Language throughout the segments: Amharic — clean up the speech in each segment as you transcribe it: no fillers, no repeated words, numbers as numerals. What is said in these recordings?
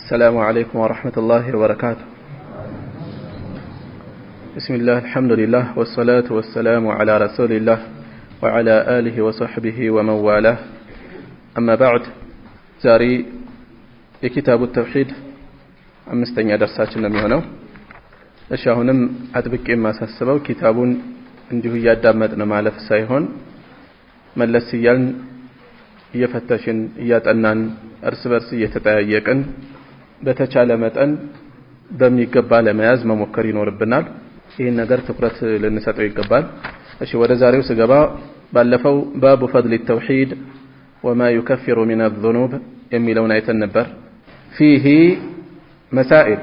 السلام عليكم ورحمة الله وبركاته. بسم الله الحمد لله والصلاة والسلام على رسول الله وعلى آله وصحبه ومن والاه. أما بعد، زاري كتاب التوحيد أمستني درساتنا ميهونو أشاهنم أتبك إما سسبو كتاب عنده يادامتنا معلف سايهون ملسيان يفتشن ياتأنان أرسبرس يتتايقن በተቻለ መጠን በሚገባ ለመያዝ መሞከር ይኖርብናል። ይሄን ነገር ትኩረት ልንሰጠው ይገባል። እሺ ወደ ዛሬው ስገባ ባለፈው ባቡ ፈድል التوحيد وما يكفر من الذنوب የሚለውን አይተን ነበር። فيه مسائل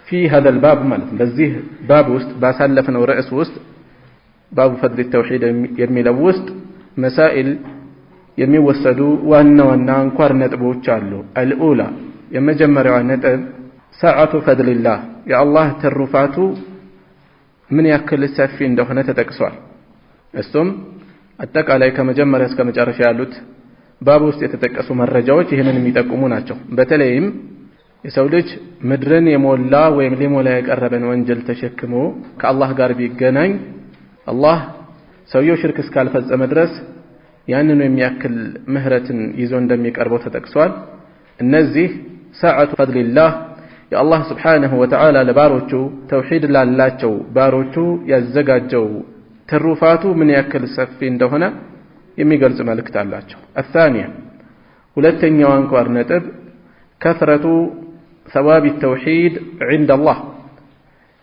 في هذا الباب ማለት በዚህ ባብ ውስጥ ባሳለፍነው ርዕስ ውስጥ ባቡ ፈድል التوحيد የሚለው ውስጥ مسائل የሚወሰዱ ዋና አንኳር ነጥቦች አሉ። አልኡላ የመጀመሪያው ነጥብ ሰዓቱ ፈድልላህ የአላህ ተሩፋቱ ምን ያክል ሰፊ እንደሆነ ተጠቅሷል። እሱም አጠቃላይ ከመጀመሪያ እስከ መጨረሻ ያሉት ባብ ውስጥ የተጠቀሱ መረጃዎች ይህንን የሚጠቁሙ ናቸው። በተለይም የሰው ልጅ ምድርን የሞላ ወይም ሊሞላ የቀረበን ወንጀል ተሸክሞ ከአላህ ጋር ቢገናኝ አላህ ሰውየው ሽርክ እስካልፈጸመ ድረስ ያንኑ የሚያክል ምህረትን ይዞ እንደሚቀርበው ተጠቅሷል። እነዚህ ሰዓቱ ፈድልላህ የአላህ ስብሓንሁ ወተዓላ ለባሮቹ ተውሂድ ላላቸው ባሮቹ ያዘጋጀው ትሩፋቱ ምን ያክል ሰፊ እንደሆነ የሚገልጽ መልእክት አላቸው። الثانية ሁለተኛው አንኳር ነጥብ ከثرة ثواب التوحيد عند الله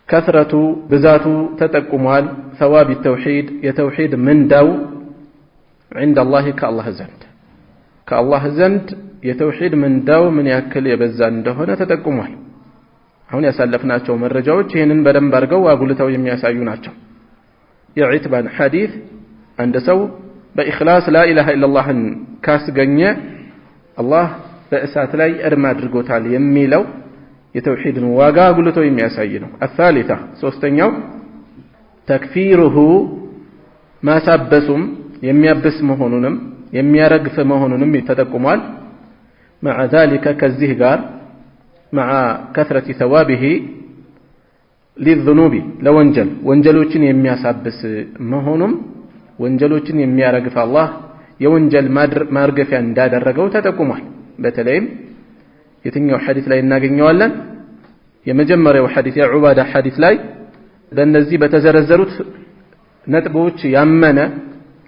ከثرቱ ብዛቱ ተጠቁሟል። ثواب التوحيد የተውሂድ ምንዳው عند الله كالله زند يتوحيد من داو من يأكل يبزان دهنا تتقموه هون يسالفناቸው መረጃዎች ይሄንን በደንብ አድርገው አጉልተው የሚያሳዩ ናቸው። የዒትባን ሐዲስ አንድ ሰው በኢኽላስ ላ ኢላሃ ኢላላህን ካስገኘ አላህ በእሳት ላይ እርም አድርጎታል የሚለው የተውሂድን ዋጋ አጉልተው የሚያሳይ ነው። الثالثة ሶስተኛው ተክፊሩሁ ማሳበሱም የሚያብስ መሆኑንም የሚያረግፍ መሆኑንም ተጠቁሟል። مع ذلك ከዚህ ጋር مع كثرة ثوابه للذنوب ወንጀሎችን የሚያሳብስ መሆኑም ወንጀሎችን የሚያረግፍ አላህ የወንጀል ማርገፊያ እንዳደረገው ተጠቁሟል። በተለይም የትኛው ሐዲስ ላይ እናገኘዋለን? የመጀመሪያው ሐዲስ የዑባዳ ሐዲስ ላይ በእነዚህ በተዘረዘሩት ነጥቦች ያመነ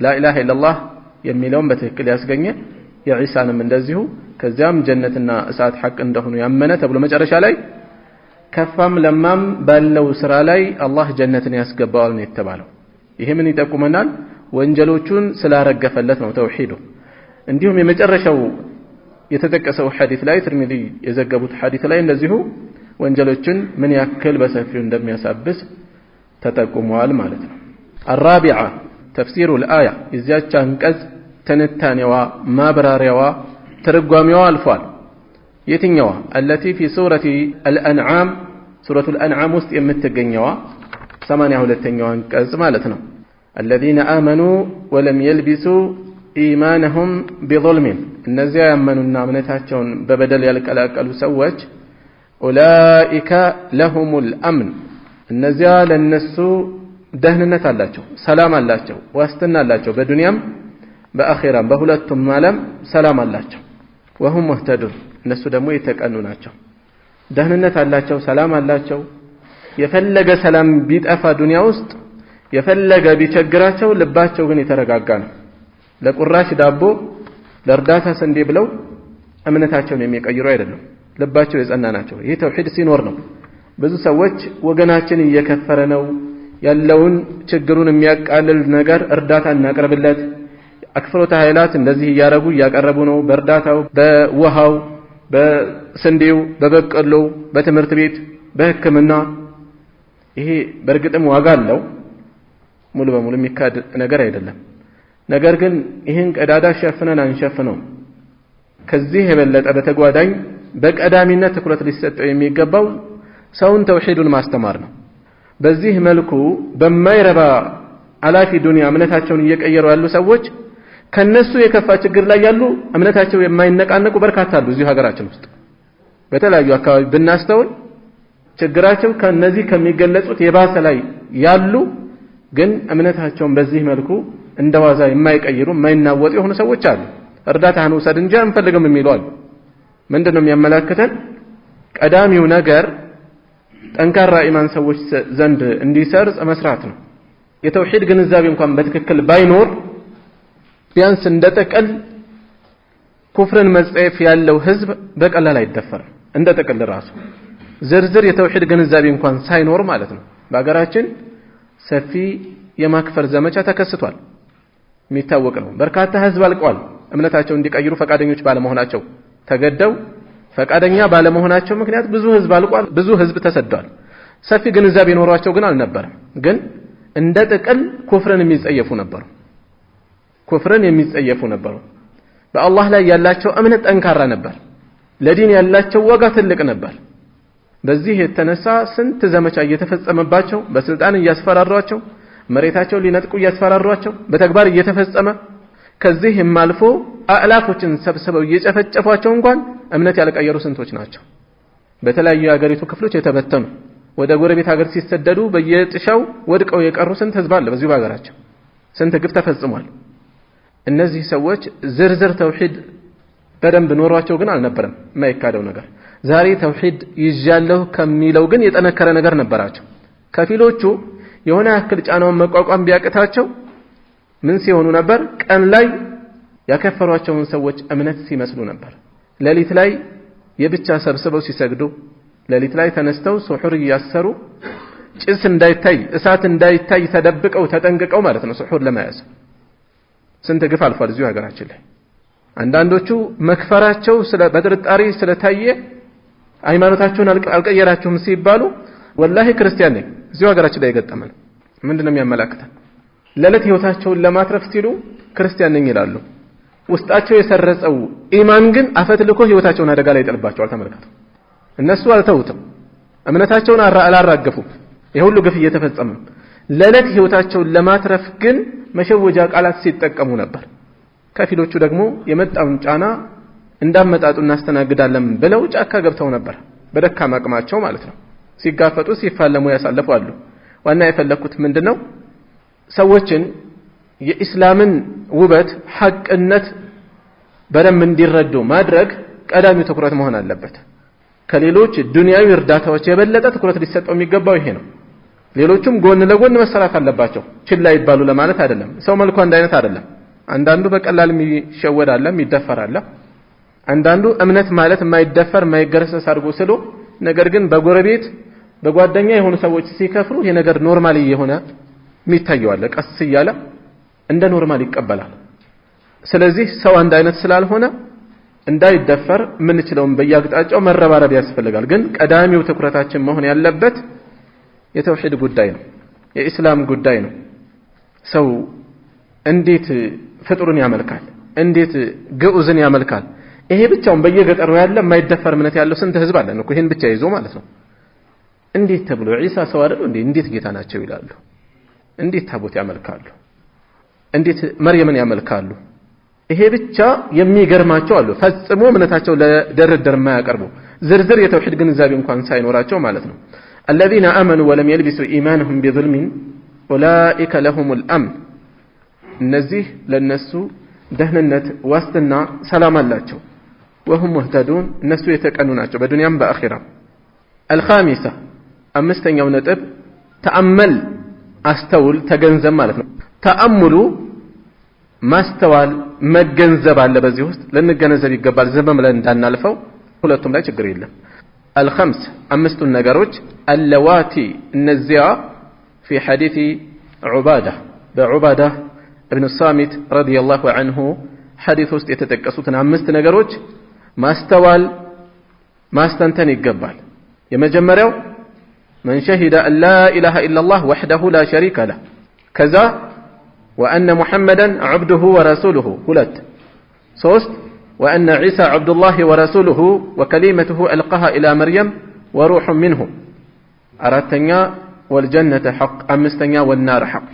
لا إله إلا الله የሚለውን በትክክል ያስገኘ የዒሳንም እንደዚሁ ከዚያም ጀነትና እሳት ሐቅ እንደሆኑ ያመነ ተብሎ መጨረሻ ላይ ከፋም ለማም ባለው ስራ ላይ አላህ ጀነትን ያስገባዋል ነው የተባለው። ይሄ ምን ይጠቁመናል? ወንጀሎቹን ስላረገፈለት ነው ተውሂዱ። እንዲሁም የመጨረሻው የተጠቀሰው ሐዲስ ላይ ትርሚዚ የዘገቡት ሐዲስ ላይ እንደዚሁ ወንጀሎችን ምን ያክል በሰፊው እንደሚያሳብስ ተጠቁሟል ማለት ነው። الرابعة تفسير الآية إزاج أنقذ تنتانيوا ما براريوا ترقواميوا الفوال يتنيوا التي في سورة الأنعام سورة الأنعام مستقنيوا سمانيا لتنيوا أنقذ مالتنا الذين آمنوا ولم يلبسوا إيمانهم بظلم النزيا يمنوا النامنتاتون ببدل يلقلقلوا سوج أولئك لهم الأمن النزيا للنسو ደህንነት አላቸው፣ ሰላም አላቸው፣ ዋስትና አላቸው። በዱንያም በአኺራም በሁለቱም ዓለም ሰላም አላቸው። ወሁም ሙህተዱን እነሱ ደግሞ የተቀኑ ናቸው። ደህንነት አላቸው፣ ሰላም አላቸው። የፈለገ ሰላም ቢጠፋ ዱንያ ውስጥ የፈለገ ቢቸግራቸው ልባቸው ግን የተረጋጋ ነው። ለቁራሽ ዳቦ ለእርዳታ ስንዴ ብለው እምነታቸውን የሚቀይሩ አይደለም። ልባቸው የጸና ናቸው። ይሄ ተውሂድ ሲኖር ነው። ብዙ ሰዎች ወገናችን እየከፈረ ነው ያለውን ችግሩን የሚያቃልል ነገር እርዳታ እናቀርብለት አክፍሮተ ኃይላት እንደዚህ ያቀረቡ ነው። በእርዳታው በውሃው በስንዴው በበቀሎ በትምህርት ቤት በሕክምና ይሄ በእርግጥም ዋጋ አለው። ሙሉ በሙሉ የሚካድ ነገር አይደለም። ነገር ግን ይህን ቀዳዳ ሸፍነን አንሸፍነው። ከዚህ የበለጠ በተጓዳኝ በቀዳሚነት ትኩረት ሊሰጠው የሚገባው ሰውን ተውሂዱን ማስተማር ነው። በዚህ መልኩ በማይረባ አላፊ ዱንያ እምነታቸውን እየቀየሩ ያሉ ሰዎች ከነሱ የከፋ ችግር ላይ ያሉ እምነታቸው የማይነቃነቁ በርካታ አሉ እዚህ ሀገራችን ውስጥ በተለያዩ አካባቢ ብናስተውል ችግራቸው ከነዚህ ከሚገለጹት የባሰ ላይ ያሉ ግን እምነታቸውን በዚህ መልኩ እንደዋዛ የማይቀይሩ የማይናወጡ የሆኑ ሰዎች አሉ እርዳታን ወሰድ እንጂ አንፈልግም የሚሉ አሉ ምንድነው የሚያመላክተን ቀዳሚው ነገር ጠንካራ ኢማን ሰዎች ዘንድ እንዲሰርጽ መስራት ነው የተውሂድ ግንዛቤ እንኳን በትክክል ባይኖር ቢያንስ እንደተቀል ኩፍርን መጽየፍ ያለው ህዝብ በቀላል አይደፈርም እንደተቀል ራሱ ዝርዝር የተውሂድ ግንዛቤ እንኳን ሳይኖር ማለት ነው በአገራችን ሰፊ የማክፈር ዘመቻ ተከስቷል የሚታወቅ ነው በርካታ ህዝብ አልቋል እምነታቸው እንዲቀይሩ ፈቃደኞች ባለመሆናቸው ተገደው ፈቃደኛ ባለመሆናቸው ምክንያት ብዙ ህዝብ አልቋል ብዙ ህዝብ ተሰዷል ሰፊ ግንዛቤ ኖሯቸው ግን አልነበረም ግን እንደተቀል ኩፍርን የሚጸየፉ ነበሩ በአላህ ላይ ያላቸው እምነት ጠንካራ ነበር ለዲን ያላቸው ዋጋ ትልቅ ነበር በዚህ የተነሳ ስንት ዘመቻ እየተፈጸመባቸው በስልጣን እያስፈራሯቸው መሬታቸው ሊነጥቁ እያስፈራሯቸው በተግባር እየተፈጸመ ከዚህም አልፎ አላፎችን ሰብስበው እየጨፈጨፏቸው እንኳን እምነት ያልቀየሩ ስንቶች ናቸው በተለያዩ የሀገሪቱ ክፍሎች የተበተኑ ወደ ጎረቤት ሀገር ሲሰደዱ በየጥሻው ወድቀው የቀሩ ስንት ህዝብ አለ በዚሁ ሀገራቸው ስንት ግፍ ተፈጽሟል እነዚህ ሰዎች ዝርዝር ተውሂድ በደንብ ኖሯቸው ግን አልነበረም የማይካደው ነገር ዛሬ ተውሂድ ይዣለሁ ከሚለው ግን የጠነከረ ነገር ነበራቸው ከፊሎቹ የሆነ ያክል ጫናውን መቋቋም ቢያቅታቸው ምን ሲሆኑ ነበር ቀን ላይ ያከፈሯቸውን ሰዎች እምነት ሲመስሉ ነበር ሌሊት ላይ የብቻ ሰብስበው ሲሰግዱ ሌሊት ላይ ተነስተው ሱሑር ያሰሩ ጭስ እንዳይታይ እሳት እንዳይታይ ተደብቀው ተጠንቅቀው ማለት ነው ሱሑር ለማያዝ ስንት ግፍ አልፏል እዚሁ ሀገራችን ላይ አንዳንዶቹ መክፈራቸው በጥርጣሬ ስለታየ ሃይማኖታቸውን አልቀየራችሁም ሲባሉ ወላሂ ክርስቲያን ነኝ እዚሁ ሀገራችን ላይ የገጠመን ምንድነው የሚያመላክተን ለለት ህይወታቸውን ለማትረፍ ሲሉ ክርስቲያን ነኝ ይላሉ ውስጣቸው የሰረጸው ኢማን ግን አፈትልኮ ህይወታቸውን አደጋ ላይ ይጥልባቸዋል ተመልከቱ እነሱ አልተውትም እምነታቸውን አላራገፉም የሁሉ ግፍ እየተፈጸመ ለለት ህይወታቸውን ለማትረፍ ግን መሸወጃ ቃላት ሲጠቀሙ ነበር ከፊሎቹ ደግሞ የመጣውን ጫና እንዳመጣጡ እናስተናግዳለን ብለው ጫካ ገብተው ነበር በደካማ አቅማቸው ማለት ነው ሲጋፈጡ ሲፋለሙ ያሳለፋሉ ዋና የፈለኩት ምንድነው ሰዎችን የኢስላምን ውበት ሐቅነት በደንብ እንዲረዱ ማድረግ ቀዳሚው ትኩረት መሆን አለበት ከሌሎች ዱንያዊ እርዳታዎች የበለጠ ትኩረት ሊሰጠው የሚገባው ይሄ ነው ሌሎችም ጎን ለጎን መሰራት አለባቸው ችላ ይባሉ ለማለት አይደለም ሰው መልኩ አንድ አይነት አይደለም አንዳንዱ በቀላል የሚሸወድ አለ የሚደፈር አለ አንዳንዱ እምነት ማለት የማይደፈር የማይገረሰስ አድርጎ ስሎ ነገር ግን በጎረቤት በጓደኛ የሆኑ ሰዎች ሲከፍሩ ይሄ ነገር ኖርማሊ የሆነ የሚታየው አለ ቀስ እያለ እንደ ኖርማል ይቀበላል ስለዚህ ሰው አንድ አይነት ስላልሆነ እንዳይደፈር ምን ይችላል በየአቅጣጫው መረባረብ ያስፈልጋል ግን ቀዳሚው ትኩረታችን መሆን ያለበት የተውሂድ ጉዳይ ነው የኢስላም ጉዳይ ነው ሰው እንዴት ፍጡርን ያመልካል እንዴት ግዑዝን ያመልካል ይሄ ብቻውን በየገጠሩ ያለ የማይደፈር እምነት ያለው ስንት ህዝብ አለ ነው ይሄን ብቻ ይዞ ማለት ነው እንዴት ተብሎ ኢሳ ሰው አይደል እንዴት ጌታ ናቸው ይላሉ እንዴት ታቦት ያመልካሉ እንዴት መርየምን ያመልካሉ ይሄ ብቻ የሚገርማቸው አሉ ፈጽሞ እምነታቸው ለድርድር የማያቀርቡ ዝርዝር የተውሂድ ግንዛቤ እንኳን ሳይኖራቸው ማለት ነው الذين آمنوا ولم يلبسوا إيمانهم بظلم أولئك لهم الأمن እነዚህ ለነሱ ደህንነት ዋስትና ሰላም አላቸው وهم مهتدون እነሱ የተቀኑ ናቸው በዱንያም በአኺራም الخامسة አምስተኛው ነጥብ ተአመል አስተውል ተገንዘብ ማለት ነው ተአምሉ ማስተዋል መገንዘብ አለ በዚህ ውስጥ ለንገነዘብ ይገባል ዘመም ላይ እንዳናልፈው ሁለቱም ላይ ችግር የለም الخمس አምስቱን ነገሮች اللواتي النزيع في حديث عبادة ابن الصامت رضي الله عنه حديث ውስጥ የተጠቀሱትን አምስት ነገሮች ማስተዋል ማስተንተን ይገባል የመጀመሪያው من شهد أن لا إله إلا الله وحده لا شريك له كذا وأن محمدا عبده ورسوله هلت صوست وأن عيسى عبد الله ورسوله وكلمته ألقاها إلى مريم وروح منه أردتنيا والجنة حق أمستنيا والنار حق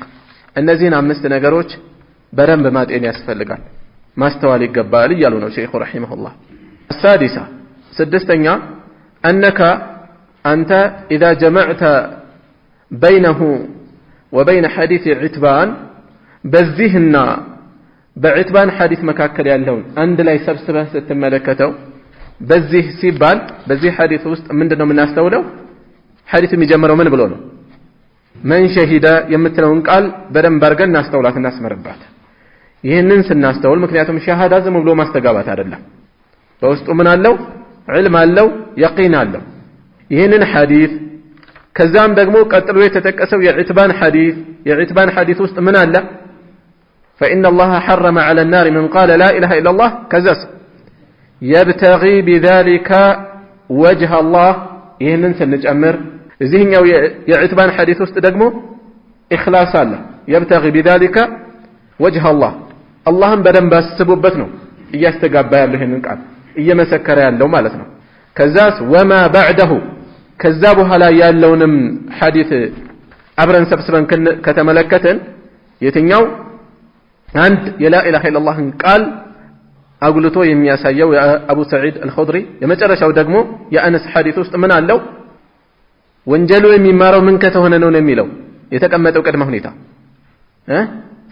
النزين أمست نقروش በደንብ ማጤን ያስፈልጋል ማስተዋል ይገባል እያሉ ነው ሼኹ ረሂመሁላህ السادسة ስድስተኛ أنك أنت إذا جمعت بينه وبين حديث عتبان بذهنا بعتبان حديث مكاكل يالون عند لا يسبسبه ستملكته بذه سيبال بذه حديث وسط من دنو من الناس تولو حديث مجمره من بلونه من شهد يمتلون قال بدن برغن الناس تولات الناس مربات ይህንን ስናስተውል ምክንያቱም ሸሃዳ ዝም ብሎ ማስተጋባት አይደለም በውስጡ ምን አለው ዒልም አለው የቂን አለው ይህንን ሐዲስ ከዛም ደግሞ ቀጥሎ የተጠቀሰው የዒትባን ሐዲስ ውስጥ ምን አለ فإن الله حرم على النار من قال لا إله إلا الله كذا يبتغي بذلك وجه الله ይህንን ስንጨምር እዚህኛው የዒትባን ሐዲስ ውስጥ ደግሞ ኢኽላስ አለ يبتغي بذلك وجه الله اللهم በደንብ አስቡበት ነው እያስተጋባ ያለው ይሄንን ቃል እየመሰከረ ያለው ማለት ነው ከዛስ ወማ بعده ከዛ በኋላ ያለውንም ሐዲስ አብረን ሰብስበን ከተመለከተን የትኛው አንድ የላ ኢላሃ ኢላላህን ቃል አጉልቶ የሚያሳየው የአቡ ሰዒድ አልኹድሪ የመጨረሻው ደግሞ የአነስ ሐዲስ ውስጥ ምን አለው ወንጀሉ የሚማረው ምን ከተሆነ ነው የሚለው የተቀመጠው ቅድመ ሁኔታ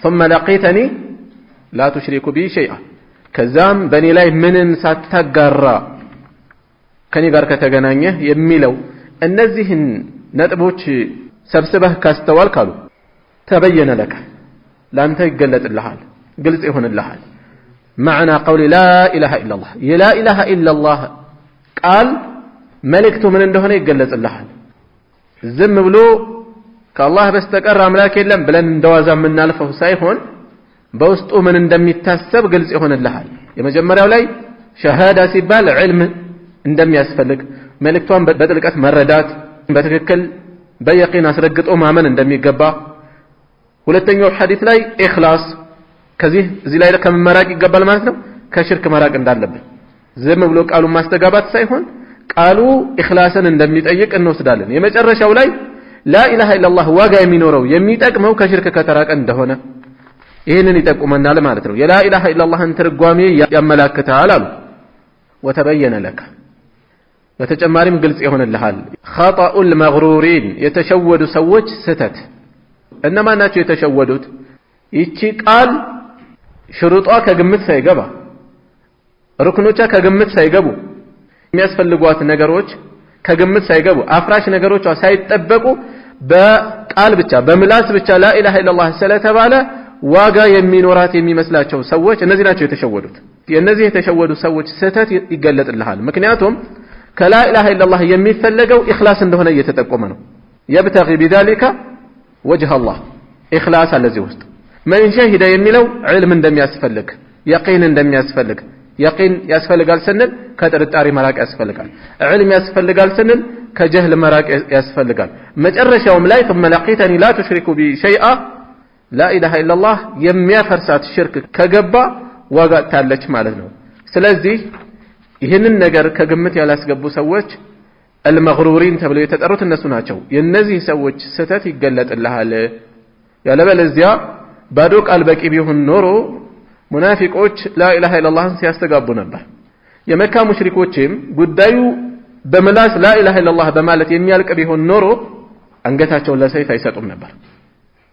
ثم لقيتني لا تشرك بي شيئا ከዛም በኔ ላይ ምንም ሳታጋራ ከኔ ጋር ከተገናኘህ የሚለው እነዚህን ነጥቦች ሰብስበህ ካስተዋል ካሉ ተበየነ ለከ ላንተ ይገለጥልሃል ግልጽ ይሆንልሃል معنى قول لا اله الا الله لا اله الا الله ቃል መልእክቱ ምን እንደሆነ ይገለጽልሃል ዝም ብሎ ከአላህ በስተቀር አምላክ የለም ብለን እንደዋዛ የምናልፈው ሳይሆን በውስጡ ምን እንደሚታሰብ ግልጽ ይሆንልሃል የመጀመሪያው ላይ ሸሃዳ ሲባል ዒልም እንደሚያስፈልግ መልእክቷን በጥልቀት መረዳት በትክክል በየቂን አስረግጦ ማመን እንደሚገባ ሁለተኛው ሐዲስ ላይ ኢኽላስ ከዚህ እዚህ ላይ ከመራቅ ይገባል ማለት ነው ከሽርክ መራቅ እንዳለብን ዝም ብሎ ቃሉን ማስተጋባት ሳይሆን ቃሉ ኢኽላስን እንደሚጠይቅ እንወስዳለን የመጨረሻው ላይ لا إله إلا الله ዋጋ የሚኖረው የሚጠቅመው ከሽርክ ከተራቀ እንደሆነ ይሄንን ይጠቁመናል ማለት ነው የላ ኢላሃ ኢላላህን ትርጓሜ ያመላክታል አሉ ወተበየነ ለከ በተጨማሪም ግልጽ ይሆንልሃል خطأ المغرورين የተሸወዱ ሰዎች ስተት እነማን ናቸው የተሸወዱት ይቺ ቃል ሽሩጧ ከግምት ሳይገባ ሩክኖቿ ከግምት ሳይገቡ የሚያስፈልጓት ነገሮች ከግምት ሳይገቡ አፍራሽ ነገሮቿ ሳይጠበቁ በቃል ብቻ በምላስ ብቻ لا إله إلا الله ስለተባለ ዋጋ የሚኖራት የሚመስላቸው ሰዎች እነዚህ ናቸው የተሸወዱት የነዚህ የተሸወዱ ሰዎች ስተት ይገለጥልሃል ምክንያቱም ከላ ኢላሃ ኢላላህ የሚፈለገው ኢኽላስ እንደሆነ እየተጠቆመ ነው يبتغي بذلك وجه الله ኢኽላስ አለዚህ ውስጥ من شهد የሚለው ዒልም እንደሚያስፈልግ የቂን እንደሚያስፈልግ የቂን ያስፈልጋል ስንል ከጥርጣሪ መራቅ ያስፈልጋል ዒልም ያስፈልጋል ስንል ከጀህል መራቅ ያስፈልጋል መጨረሻውም ላይ ثم لقيتني لا تشرك بي شيئا لا إله إلا الله የሚያፈርሳት ሽርክ ከገባ ዋጋ ታለች ማለት ነው ስለዚህ ይህንን ነገር ከግምት ያላስገቡ ሰዎች المغرورين ተብለው የተጠሩት እነሱ ናቸው የነዚህ ሰዎች ስተት ይገለጥልሃል ያለበለዚያ ባዶ ቃል በቂ ቢሆን ኖሮ ሙናፊቆች لا إله إلا الله ሲያስተጋቡ ነበር የመካ ሙሽሪኮችም ጉዳዩ በመላስ لا إله إلا الله በማለት የሚያልቅ ቢሆን ኖሮ አንገታቸውን ለሰይፍ አይሰጡም ነበር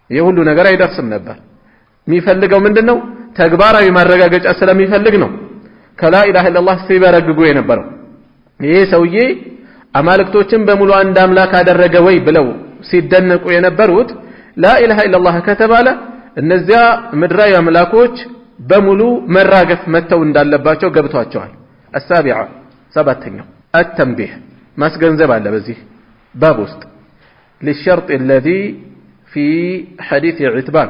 ይሄ ሁሉ ነገር አይደርስም ነበር የሚፈልገው ምንድነው ተግባራዊ ማረጋገጫ ስለሚፈልግ ነው ከላ ኢላሃ ኢላላህ ሲበረግጉ የነበረው ይሄ ሰውዬ አማልክቶችን በሙሉ አንድ አምላክ አደረገ ወይ ብለው ሲደነቁ የነበሩት ላ ኢላሃ ኢላላህ ከተባለ እነዚያ ምድራዊ አምላኮች በሙሉ መራገፍ መተው እንዳለባቸው ገብቷቸዋል السابعة سبعتኛው التنبيه ማስገንዘብ አለ በዚህ ባብ ውስጥ للشرط الذي في حديث عتبان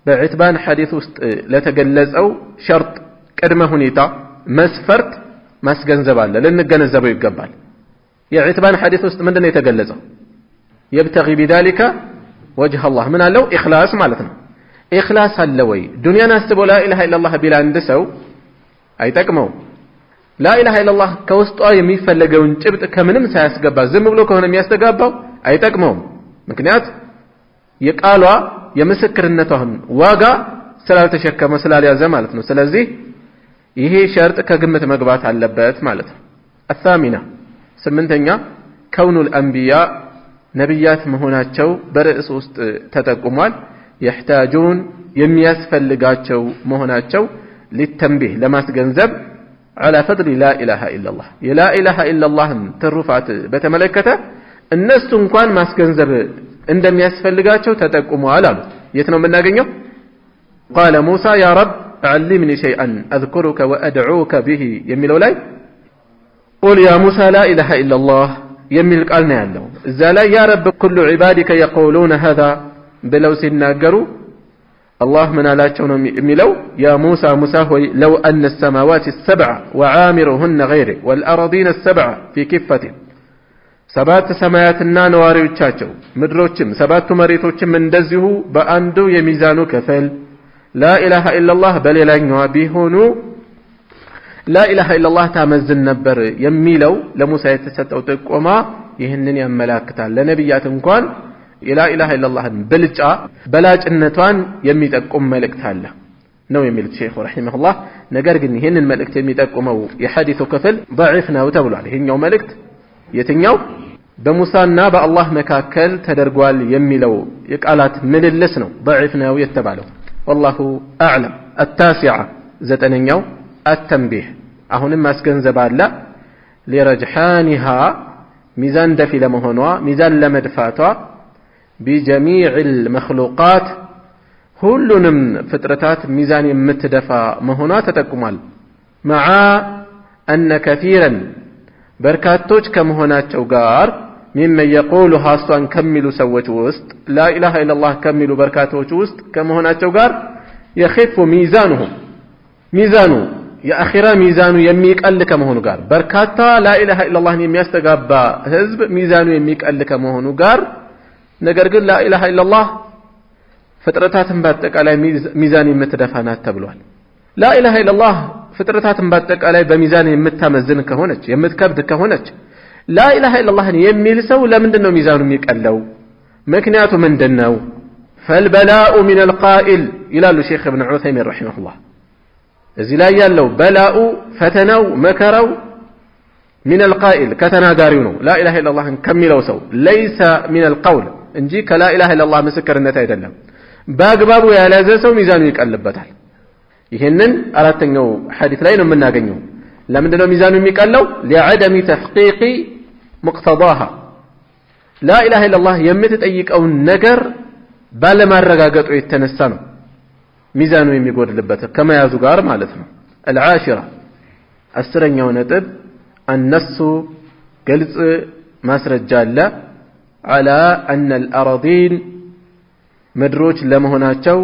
بعتبان حديث ውስጥ ለተገለጸው ሸርጥ ቅድመ ሁኔታ መስፈርት ማስገንዘብ አለ ለንገነዘበው ይገባል የዕትባን ሐዲስ ውስጥ ምንድነው የተገለጸው يبتغي بذلك وجه الله ምን አለው ኢኽላስ ማለት ነው ኢኽላስ አለ ወይ ዱንያን አስቦ لا اله الا الله ቢላ አንድ ሰው አይጠቅመው لا اله الا الله ከውስጧ የሚፈልገውን ጭብጥ ከምንም ሳያስገባ ዝም ብሎ ከሆነ የሚያስተጋባው አይጠቅመው ምክንያት የቃሏ የምስክርነቷን ዋጋ ስላልተሸከመ ስላልያዘ ማለት ነው። ስለዚህ ይሄ ሸርጥ ከግምት መግባት አለበት ማለት ነው። الثامنة ስምንተኛ كون الأنبياء ነብያት መሆናቸው በርዕስ ውስጥ ተጠቁሟል። يحتاجون የሚያስፈልጋቸው መሆናቸው للتنبيه ለማስገንዘብ على فضل لا إله إلا الله لا إله إلا الله ትሩፋት በተመለከተ እነሱ እንኳን ማስገንዘብ እንደሚያስፈልጋቸው ተጠቁሟል አሉ። የት ነው የምናገኘው? قال موسى يا رب علمني شيئا أذكرك وأدعوك به የሚለው ላይ قل يا موسى لا إله إلا الله የሚል ቃል ነው ያለው። እዛ ላይ يا رب كل عبادك يقولون هذا ብለው ሲናገሩ الله من አላቸው ነው የሚለው يا موسى موسى ሆይ لو أن السماوات السبع وعامرهن غيره والأرضين السبع في كفة ሰባት ሰማያትና ነዋሪዎቻቸው ምድሮችም ሰባቱ መሬቶችም እንደዚሁ በአንዱ የሚዛኑ ክፍል لا إله إلا الله በሌላኛው ቢሆኑ لا إله إلا الله ታመዝን ነበር የሚለው ለሙሳ የተሰጠው ጥቆማ ይህንን ያመላክታል። ለነብያት እንኳን لا إله إلا الله ብልጫ በላጭነቷን የሚጠቁም መልእክት አለ ነው የሚል ሼኹ ረሂመሁላህ። ነገር ግን ይህንን መልእክት የሚጠቁመው የሐዲሱ ክፍል ضعيف ነው ተብሏል። ይሄኛው መልእክት የትኛው በሙሳና በአላህ መካከል ተደርጓል የሚለው የቃላት ምልልስ ነው ضعيف ነው የተባለው። والله أعلم. التاسعة زتنينيو التنبيه أهون مسكنزب الله لرجحانها ميزان دفي لمهنوا ميزان لمدفاتها بجميع المخلوقات كلهم فترات ميزان متدفى مهنا تتكمل مع أن كثيرا بركاتوج كمهنات شوغار ممن يقولها أصلا كملوا سوت وسط لا إله إلا الله كملوا بركاته وسط كمهنات شوغار يخف ميزانهم ميزانه يا أخيرا ميزانه يميك ألك مهنو قار بركاتا لا إله إلا الله يستقابا حزب ميزانه يميك ألك مهنو قار نقر قل لا إله إلا الله فترتاتن باتك على ميزان متدفانات تبلوال لا إله إلا الله فترتاتن باتك على بميزان متمزن كهونج يمتكبد كهونج لا إله إلا الله يميل سو لمن دنو ميزان يميك ألو مكنياته من دنو فالبلاء من القائل إلى الشيخ ابن عثيمين رحمه الله إذا لا يالو بلاء فتنو مكرو من القائل كتنا قارينو لا إله إلا الله كملوا سو ليس من القول انجيك لا إله إلا الله مسكر النتائج دلم باق بابو يا لازل سو ميزانو يقلب بتال يهنن أردتنو حديث لين من ناقنيو لمن دنو ميزانو يقلو لعدم تحقيق مقتضاها لا إله إلا الله يمتت أيك أو النقر بالما الرقاقات يتنسانو ميزانو يميقود لبته كما يزقار مالتنا. العاشرة السرن يونتب النص قلت ماسر الجالة على أن الأراضين مدروج لمهناتشو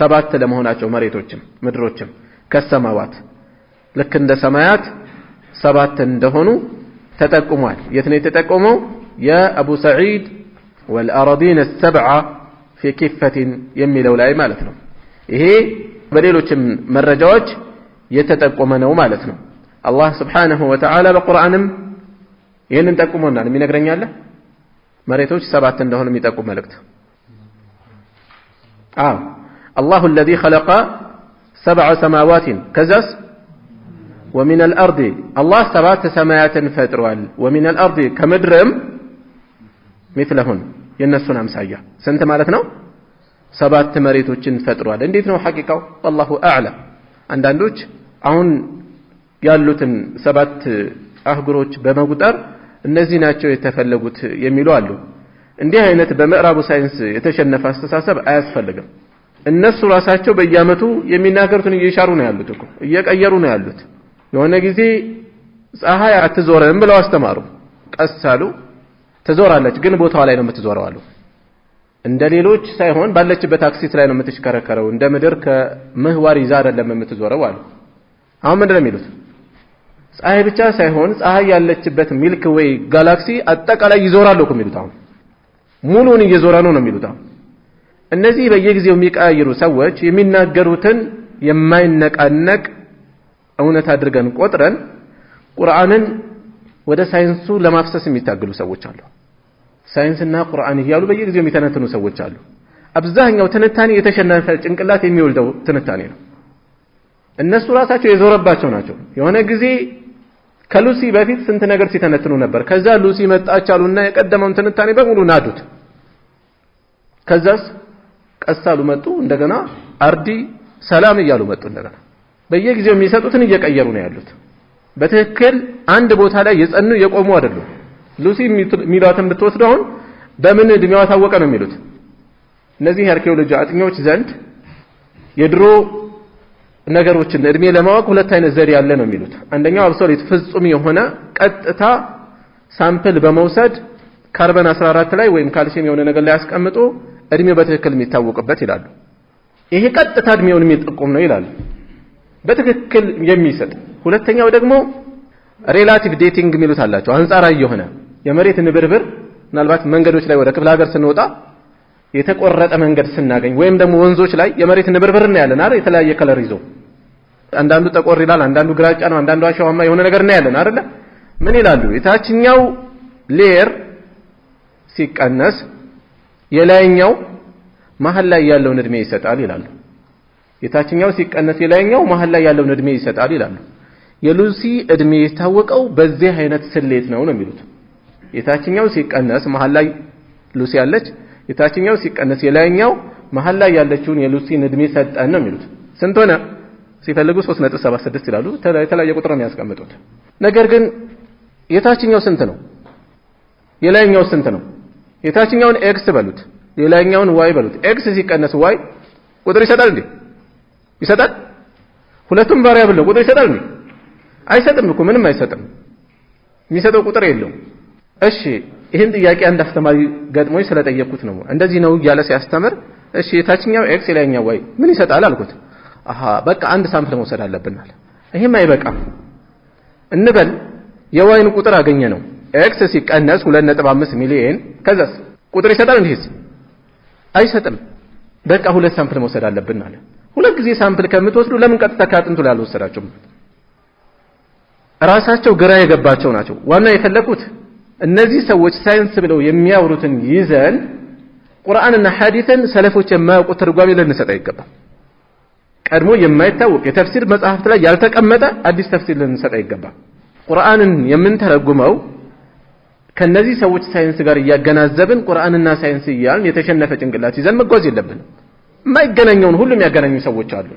سبعة لمهناتشو مريتوچم مدروچم كالسماوات لكن ده سمايات سبعة دهنو تتقموال يتني تتقمو يا أبو سعيد والأراضين السبعة في كفة يمي لولاي مالتنا إيه بديلوچم مرجوج يتتقمنو مالتنا. الله سبحانه وتعالى بالقرآن ينن تقمونا من ينقرن الله مريتوش سبعة دهنو ميتقم ملكت الله الذي خلق 7 سماوات كزاس ومن الأرض الله 7 سماوات فتروال ومن الأرض كمدرم مثلهن ينسون أمسايا سنت مالتنا 7 مريتوችን ፈጥሯል። እንዴት ነው ሐቂቃው? والله اعلم። አንዳንዶች አሁን ያሉትን 7 አህጉሮች በመቁጠር እነዚህ ናቸው የተፈለጉት የሚሉ አሉ። እንዲህ አይነት በምዕራቡ ሳይንስ የተሸነፈ አስተሳሰብ አያስፈልግም። እነሱ ራሳቸው በየአመቱ የሚናገሩትን እየሻሩ ነው ያሉት እኮ እየቀየሩ ነው ያሉት። የሆነ ጊዜ ፀሐይ አትዞርም ብለው አስተማሩ። ቀሳሉ ትዞራለች ግን ቦታው ላይ ነው የምትዞረው አሉ። እንደ ሌሎች ሳይሆን ባለችበት አክሲስ ላይ ነው የምትሽከረከረው እንደ ምድር ከምህዋር ይዛ አይደለም የምትዞረው አሉ። አሁን ምንድን ነው የሚሉት? ፀሐይ ብቻ ሳይሆን ፀሐይ ያለችበት ሚልክ ዌይ ጋላክሲ አጠቃላይ ይዞራል እኮ የሚሉት አሁን ሙሉን እየዞረ ነው የሚሉት አሁን። እነዚህ በየጊዜው የሚቀያየሩ ሰዎች የሚናገሩትን የማይነቃነቅ እውነት አድርገን ቆጥረን ቁርአንን ወደ ሳይንሱ ለማፍሰስ የሚታገሉ ሰዎች አሉ። ሳይንስና ቁርአን ይያሉ በየጊዜው የሚተነተኑ ሰዎች አሉ። አብዛኛው ትንታኔ የተሸነፈ ጭንቅላት የሚወልደው ትንታኔ ነው። እነሱ ራሳቸው የዞረባቸው ናቸው። የሆነ ጊዜ ከሉሲ በፊት ስንት ነገር ሲተነትኑ ነበር። ከዛ ሉሲ መጣች አሉና የቀደመውን ትንታኔ በሙሉ ናዱት። ከዛስ ቀሳሉ መጡ እንደገና አርዲ ሰላም እያሉ መጡ እንደገና በየጊዜው የሚሰጡትን እየቀየሩ ነው ያሉት። በትክክል አንድ ቦታ ላይ የጸኑ የቆሙ አይደሉም። ሉሲ ሚሏትን ብትወስዱ አሁን በምን እድሜዋ ታወቀ ነው የሚሉት እነዚህ አርኪኦሎጂ አጥኚዎች ዘንድ የድሮ ነገሮችን እድሜ ለማወቅ ሁለት አይነት ዘዴ ያለ ነው የሚሉት። አንደኛው አብሶሉት ፍጹም የሆነ ቀጥታ ሳምፕል በመውሰድ ካርበን 14 ላይ ወይም ካልሲየም የሆነ ነገር ላይ ያስቀምጡ እድሜው በትክክል የሚታወቅበት ይላሉ። ይሄ ቀጥታ እድሜውን የሚጠቁም ነው ይላሉ፣ በትክክል የሚሰጥ። ሁለተኛው ደግሞ ሪላቲቭ ዴቲንግ የሚሉት አላቸው። አንጻራዊ የሆነ የመሬት ንብርብር ምናልባት መንገዶች ላይ ወደ ክፍለ ሀገር ስንወጣ የተቆረጠ መንገድ ስናገኝ ወይም ደግሞ ወንዞች ላይ የመሬት ንብርብር እናያለን አይደል? የተለያየ ከለር ይዞ አንዳንዱ ጠቆር ይላል፣ አንዳንዱ ግራጫ ነው፣ አንዳንዱ አሸዋማ የሆነ ነገር እናያለን አይደል? ምን ይላሉ? የታችኛው ሌየር ሲቀነስ የላይኛው መሀል ላይ ያለውን እድሜ ይሰጣል ይላሉ። የታችኛው ሲቀነስ የላይኛው መሀል ላይ ያለውን እድሜ ይሰጣል ይላሉ። የሉሲ እድሜ የታወቀው በዚህ አይነት ስሌት ነው የሚሉት። የታችኛው ሲቀነስ መሀል ላይ ሉሲ ያለች፣ የታችኛው ሲቀነስ የላይኛው መሀል ላይ ያለችውን የሉሲን እድሜ ሰጠን ነው የሚሉት። ስንት ሆነ ሲፈልጉ 3.76 ይላሉ። የተለያየ ቁጥር ነው ያስቀምጡት። ነገር ግን የታችኛው ስንት ነው? የላይኛው ስንት ነው? የታችኛውን ኤክስ በሉት፣ የላይኛውን ዋይ በሉት። ኤክስ ሲቀነስ ዋይ ቁጥር ይሰጣል እንዴ? ይሰጣል? ሁለቱም ቫሪያብል ነው፣ ቁጥር ይሰጣል እንዴ? አይሰጥም እኮ ምንም አይሰጥም። የሚሰጠው ቁጥር የለውም። እሺ ይሄን ጥያቄ አንድ አስተማሪ ገጥሞኝ ስለጠየቅኩት ነው። እንደዚህ ነው እያለ ሲያስተምር እሺ የታችኛው ኤክስ የላይኛው ዋይ ምን ይሰጣል አልኩት። አሃ በቃ አንድ ሳምፕል መውሰድ አለብናል። ይሄም አይበቃም እንበል የዋይን ቁጥር አገኘ ነው ኤክስ ሲቀነስ 2.5 ሚሊዮን ከዛስ ቁጥር ይሰጣል እንዴ? አይሰጥም። በቃ ሁለት ሳምፕል መውሰድ አለብናል። ሁለት ጊዜ ሳምፕል ከምትወስዱ ለምን ቀጥታ ካጥንቱ ላይ አልወሰዳችሁም? ራሳቸው ግራ የገባቸው ናቸው። ዋና የፈለኩት እነዚህ ሰዎች ሳይንስ ብለው የሚያወሩትን ይዘን ቁርአንና ሐዲስን ሰለፎች የማያውቁት ትርጓሜ ልንሰጥ አይገባም። ቀድሞ የማይታወቅ የተፍሲር መጽሐፍት ላይ ያልተቀመጠ አዲስ ተፍሲር ልንሰጥ አይገባም። ቁርአንን የምንተረጉመው ከነዚህ ሰዎች ሳይንስ ጋር እያገናዘብን ቁርአንና ሳይንስ እያልን የተሸነፈ ጭንቅላት ይዘን መጓዝ የለብንም። የማይገናኘውን ሁሉ የሚያገናኙ ሰዎች አሉ።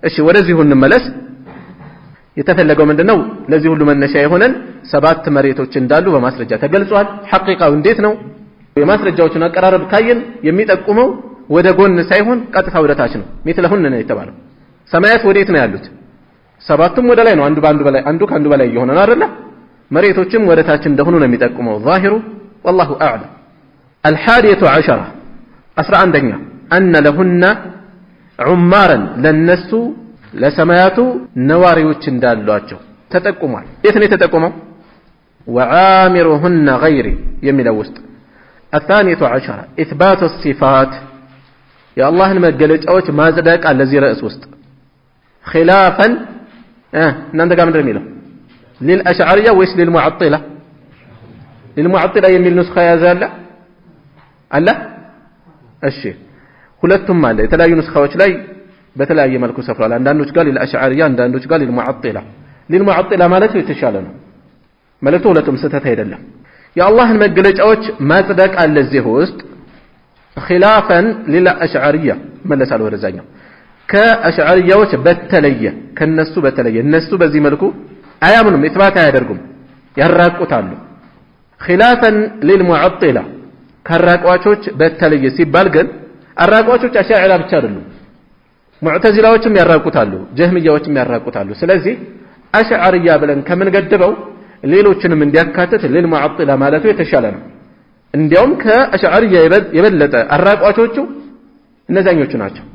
እሺ ወደዚህ እንመለስ። የተፈለገው ምንድነው? ለዚህ ሁሉ መነሻ የሆነን 7 መሬቶች እንዳሉ በማስረጃ ተገልጿል። ሐቂቃው እንዴት ነው? የማስረጃዎችን አቀራረብ ካየን የሚጠቁመው ወደ ጎን ሳይሆን ቀጥታ ወደ ታች ነው። ሚትለሁን ነው የተባለው። ሰማያት ወዴት ነው ያሉት? 7ቱም ወደ ላይ ነው። አንዱ ባንዱ በላይ አንዱ ካንዱ በላይ የሆነ ነው አይደል? መሬቶችም ወደ ታች እንደሆኑ ነው የሚጠቁመው ዛሂሩ والله اعلم። الحادية عشرة 11ኛ أن لهن عمارا ለነሱ ለሰማያቱ ነዋሪዎች እንዳሏቸው ተጠቁሟል። የት ነው የተጠቆመው? وعامرهن غير የሚለው ውስጥ الثانية عشرة إثبات الصفات የአላህን መገለጫዎች ማጽደቅ ለዚህ ርዕስ ውስጥ خلافا እናንተ ጋር ምንድነው የሚለው? للأشعرية ويش للمعطلة؟ للمعطلة የሚል ንስኻ ያዛለ አለ። እሺ ሁለቱም አለ። የተለያዩ ንስኻዎች ላይ በተለያየ መልኩ ሰፍሯል። አንዳንዶች ጋር للأشعرية አንዳንዶች ጋር للمعطلة። للمعطلة ማለት የተሻለ ነው። መልእክቱ ሁለቱም ስህተት አይደለም። የአላህን መገለጫዎች ማጽደቅ አለ እዚህ ውስጥ خلافا للأشعرية መለሳል ወደዛኛው ከአሽዓሪያዎች በተለየ ከነሱ በተለየ እነሱ በዚህ መልኩ አያምኑም፣ ኢስባት አያደርጉም፣ ያራቁታሉ። خلافا للمعطلة ከራቋቾች በተለየ ሲባል ግን አራቋቾች አሻዕራ ብቻ አይደሉም፣ ሙዕተዚላዎችም ያራቁታሉ፣ ጀህሚያዎችም ያራቁታሉ። ስለዚህ አሽዓሪያ ብለን ከምን ገድበው ሌሎችንም እንዲያካትት للمعطلة ማለቱ የተሻለ ነው። እንዲያውም ከአሽዓሪያ የበለጠ አራቋቾቹ እነዛኞቹ ናቸው።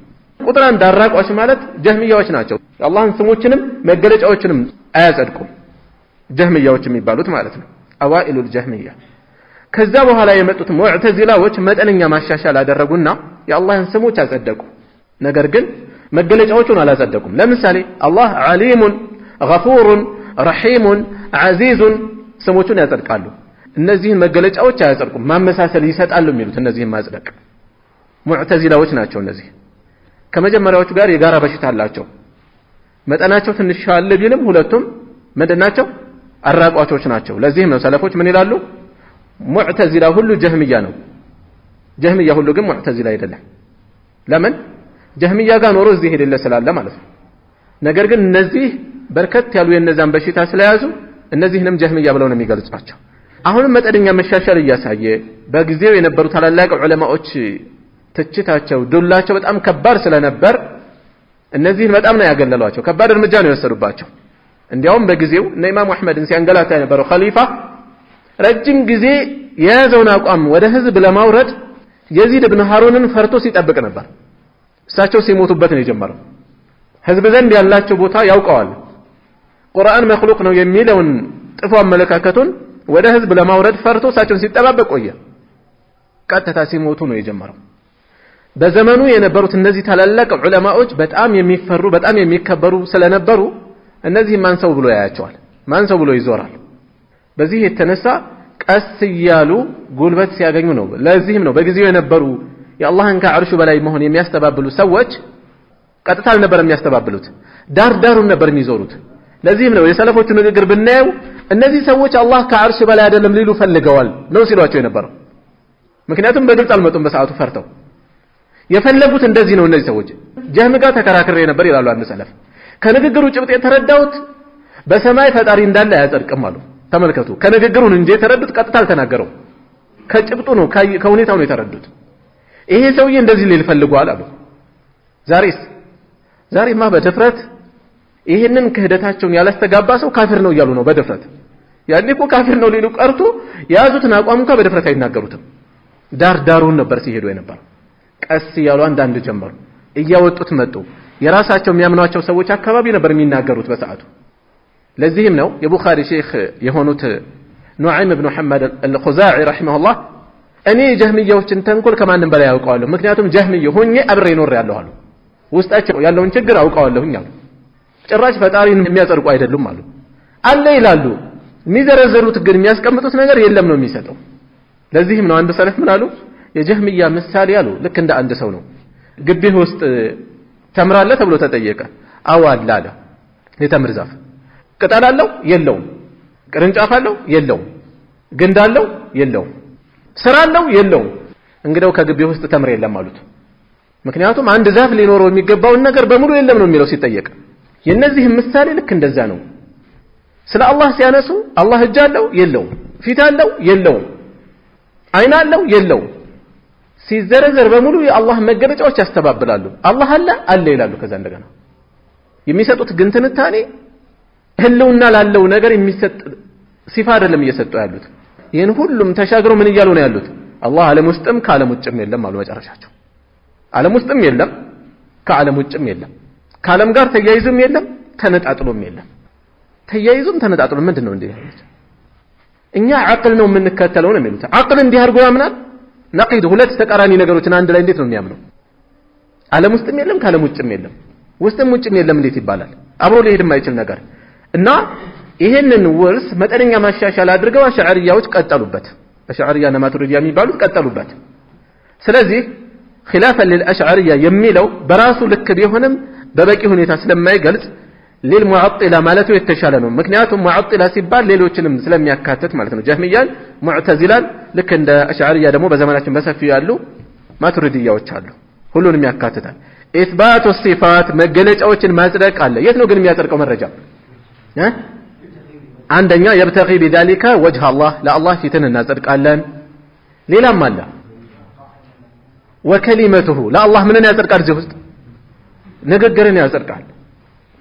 ቁጥር አንድ አራቋች ማለት ጀህሚያዎች ናቸው። የአላህን ስሞችንም መገለጫዎችንም አያጸድቁም፣ ጀህሚያዎች የሚባሉት ማለት ነው። አዋኢሉል ጀህሚያ። ከዛ በኋላ የመጡት ሙዕተዚላዎች መጠነኛ ማሻሻል አደረጉና የአላህን ስሞች አጸደቁ። ነገር ግን መገለጫዎቹን አላጸደቁም። ለምሳሌ አላህ ዓሊሙን፣ ገፉሩን፣ ረሒሙን፣ ዓዚዙን ስሞቹን ያጸድቃሉ። እነዚህን መገለጫዎች አያጸድቁም፣ ማመሳሰል ይሰጣሉ የሚሉት እነዚህን ማጽደቅ። ሙዕተዚላዎች ናቸው እነዚህ ከመጀመሪያዎቹ ጋር የጋራ በሽታ አላቸው መጠናቸው ትንሽ ሻል ቢልም ሁለቱም ምንድናቸው አራቋቾች ናቸው ለዚህም ነው ሰለፎች ምን ይላሉ ሙዕተዚላ ሁሉ ጀህሚያ ነው ጀህሚያ ሁሉ ግን ሙዕተዚላ አይደለም ለምን ጀህሚያ ጋር ኖሮ እዚህ ሄደለ ስላለ ማለት ነው ነገር ግን እነዚህ በርከት ያሉ የነዛን በሽታ ስለያዙ እነዚህንም ጀህሚያ ብለው ነው የሚገልጿቸው አሁንም መጠነኛ መሻሻል እያሳየ በጊዜው የነበሩ ታላላቅ ዑለማዎች ትችታቸው ዱላቸው በጣም ከባድ ስለነበር እነዚህን በጣም ነው ያገለሏቸው ከባድ እርምጃ ነው የወሰዱባቸው እንዲያውም በጊዜው ኢማም አህመድን ሲያንገላታ የነበረው ኸሊፋ ረጅም ጊዜ የያዘውን አቋም ወደ ህዝብ ለማውረድ የዚድ ኢብኑ ሃሩንን ፈርቶ ሲጠብቅ ነበር እሳቸው ሲሞቱበት ነው የጀመረው ህዝብ ዘንድ ያላቸው ቦታ ያውቀዋል ቁርአን መخلوቅ ነው የሚለውን ጥፎ አመለካከቱን ወደ ህዝብ ለማውረድ ፈርቶ እሳቸውን ሲጠባበቅ ቆየ ቀጥታ ሲሞቱ ነው የጀመረው በዘመኑ የነበሩት እነዚህ ታላላቅ ዑለማዎች በጣም የሚፈሩ በጣም የሚከበሩ ስለነበሩ እነዚህ ማን ሰው ብሎ ያያቸዋል ማን ሰው ብሎ ይዞራል በዚህ የተነሳ ቀስ ይያሉ ጉልበት ሲያገኙ ነው ለዚህም ነው በጊዜው የነበሩ የአላህን ከአርሹ በላይ መሆን የሚያስተባብሉ ሰዎች ቀጥታ ነበር የሚያስተባብሉት ዳር ዳሩን ነበር የሚዞሩት ለዚህም ነው የሰለፎቹ ንግግር ብናየው እነዚህ ሰዎች አላህ ከአርሹ በላይ አይደለም ሊሉ ፈልገዋል ነው ሲሏቸው የነበረው ምክንያቱም በግልጽ አልመጡም በሰዓቱ ፈርተው የፈለጉት እንደዚህ ነው እነዚህ ሰዎች ጀህም ጋር ተከራክሬ ነበር ይላሉ አንድ ሰለፍ ከንግግሩ ጭብጥ የተረዳሁት በሰማይ ፈጣሪ እንዳለ አያጸድቅም አሉ ተመልከቱ ከንግግሩን እንጂ የተረዱት ቀጥታ አልተናገረው ከጭብጡ ነው ከሁኔታው ነው የተረዱት ይሄ ሰውዬ እንደዚህ ሊል ፈልጓል አሉ ዛሬማ በድፍረት ይሄንን ክህደታቸውን ያላስተጋባ ሰው ካፊር ነው እያሉ ነው በድፍረት ያኔ እኮ ካፊር ነው ሊሉ ቀርቶ የያዙትን አቋም እንኳን በድፍረት አይናገሩትም ዳር ዳሩን ነበር ሲሄዱ የነበረው ቀስ ያሉ አንዳንድ ጀመሩ እያወጡት መጡ የራሳቸው የሚያምኗቸው ሰዎች አካባቢ ነበር የሚናገሩት በሰዓቱ ለዚህም ነው የቡኻሪ ሼክ የሆኑት ኑዓይም ኢብኑ ሐመድ አልኹዛዒ ረሂመሁላህ እኔ ጀህሚያዎችን ተንኮል ከማንም በላይ አውቀዋለሁ ምክንያቱም ጀህሚያ ሆኜ አብሬ ኖር ያለሁ አሉ ውስጣቸው ያለውን ችግር አውቀዋለሁኝ አሉ ጭራሽ ፈጣሪን የሚያጸድቁ አይደሉም አሉ አለ ይላሉ የሚዘረዘሩት ግን የሚያስቀምጡት ነገር የለም ነው የሚሰጠው ለዚህም ነው አንድ ሰለፍ ምን አሉ የጀህሚያ ምሳሌ ያሉ ልክ እንደ አንድ ሰው ነው ግቢህ ውስጥ ተምር አለ ተብሎ ተጠየቀ አዎ አለ አለ የተምር ዛፍ ቅጠል አለው የለውም ቅርንጫፍ አለው የለውም ግንድ አለው የለውም ስራ አለው የለውም እንግዲያው ከግቢህ ውስጥ ተምር የለም አሉት ምክንያቱም አንድ ዛፍ ሊኖረው የሚገባውን ነገር በሙሉ የለም ነው የሚለው ሲጠየቅ የነዚህ ምሳሌ ልክ እንደዛ ነው ስለ አላህ ሲያነሱ አላህ እጅ አለው የለውም ፊት አለው የለውም አይን አለው የለውም ሲዘረዘር በሙሉ የአላህ መገለጫዎች ያስተባብላሉ አላህ አለ ይላሉ ከዛ እንደገና የሚሰጡት ግን ትንታኔ ህልውና ላለው ነገር የሚሰጥ ሲፋ አይደለም እየሰጡ ያሉት ይሄን ሁሉም ተሻግረው ምን እያሉ ነው ያሉት አላህ ዓለም ውስጥም ከዓለም ውጭም የለም አሉ መጨረሻቸው ዓለም ውስጥም የለም ከዓለም ውጭም የለም ከዓለም ጋር ተያይዞም የለም ተነጣጥሎም የለም ተያይዞም ተነጣጥሎም ምንድነው እንዴ እኛ አቅል ነው የምንከተለው ነው የሚሉት አቅል እንዲህ አድርጎ ያምናል ነቂድ ሁለት ተቃራኒ ነገሮችን አንድ ላይ እንዴት ነው የሚያምነው ዓለም ውስጥም የለም ከዓለም ውጭም የለም ውስጥም ውጭም የለም እንዴት ይባላል አብሮ ሊሄድ የማይችል ነገር እና ይሄንን ወርስ መጠነኛ ማሻሻል አድርገው አሽዓሪያዎች ቀጠሉበት አሽዓሪያና ማቱሪዲያ የሚባሉት ቀጠሉበት ስለዚህ خلافا للاشعريه የሚለው በራሱ ልክ ቢሆንም በበቂ ሁኔታ ስለማይገልጽ للمعطله ማለቱ የተሻለ ነው ምክንያቱም معطله ሲባል ሌሎችንም ስለሚያካትት ማለት ነው ጀህሚያን ሙዕተዚላን ልክ እንደ አሽዓሪያ ደግሞ በዘመናችን በሰፊው ያሉ ማቱሪዲያዎች አሉ ሁሉንም ያካትታል ኢስባቱ الصفات መገለጫዎችን ማጽደቅ አለ የት ነው ግን የሚያጸድቀው መረጃ አንደኛ يبتغي بذلك وجه الله لا الله ፊትን እናጸድቃለን ሌላም አለ وكلمته لا الله ምንን ያጸድቃል እዚህ ውስጥ ንግግርን ያጸድቃል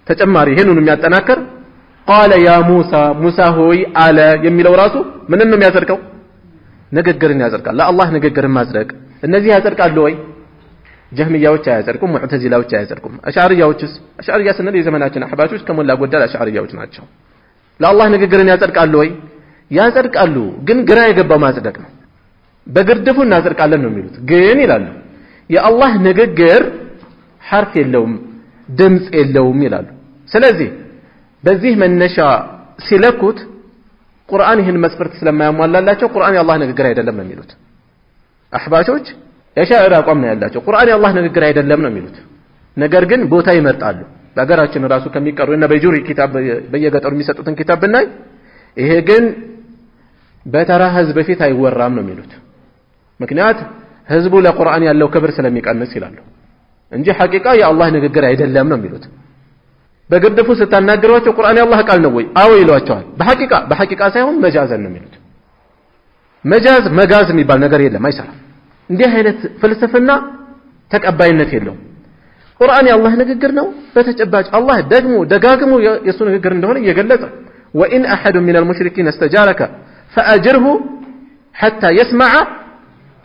ተጨማሪ ይሄንን የሚያጠናክር قال يا موسى موسى ሆይ አለ የሚለው ራሱ ምንን ነው የሚያጸድቀው ንግግርን ያጸድቃል ለአላህ ንግግርን ማጽደቅ እነዚህ ያጸድቃሉ ወይ ጀህሚያዎች አያጸድቁም ሙዕተዚላዎች አያጸድቁም አሽዓሪያዎችስ አሽዓሪያ ስንል የዘመናችን አህባሾች ከሞላ ጎደል አሽዓሪያዎች ናቸው ለአላህ ንግግርን ያጸድቃሉ ወይ ያጸድቃሉ ግን ግራ የገባው ማጽደቅ ነው በግርድፉ እናጸድቃለን ነው የሚሉት ግን ይላሉ የአላህ ንግግር ሐርፍ የለውም ድምጽ የለውም ይላሉ ስለዚህ በዚህ መነሻ ሲለኩት ቁርአን ይህን መስፈርት ስለማያሟላላቸው ቁርአን የአላህ ንግግር አይደለም ነው የሚሉት አህባሾች የሻዕራ አቋም ነው ያላቸው ቁርአን የአላህ ንግግር አይደለም ነው የሚሉት ነገር ግን ቦታ ይመርጣሉ በአገራችን ራሱ ከሚቀሩ እና በጁሪ ኪታብ በየገጠሩ የሚሰጡትን ኪታብ ብናይ ይሄ ግን በተራ ህዝብ ፊት አይወራም ነው የሚሉት ምክንያት ህዝቡ ለቁርአን ያለው ክብር ስለሚቀንስ ይላሉ እንጂ ሐቂቃ የአላህ ንግግር አይደለም ነው የሚሉት በግርድፉ ስታናገሯቸው ቁርአን የአላህ ቃል ነው ወይ አዎ ይሏቸዋል በሐቂቃ ሳይሆን መጃዘን ነው የሚሉት መጋዝ የሚባል ነገር የለም አይሰራም እንዲህ አይነት ፍልስፍና ተቀባይነት የለውም ቁርአን የአላህ ንግግር ነው በተጨባጭ አላህ ደግሞ ደጋግሞ የሱ ንግግር እንደሆነ እየገለጸ وإن أحد من المشركين استجارك فأجره حتى يسمع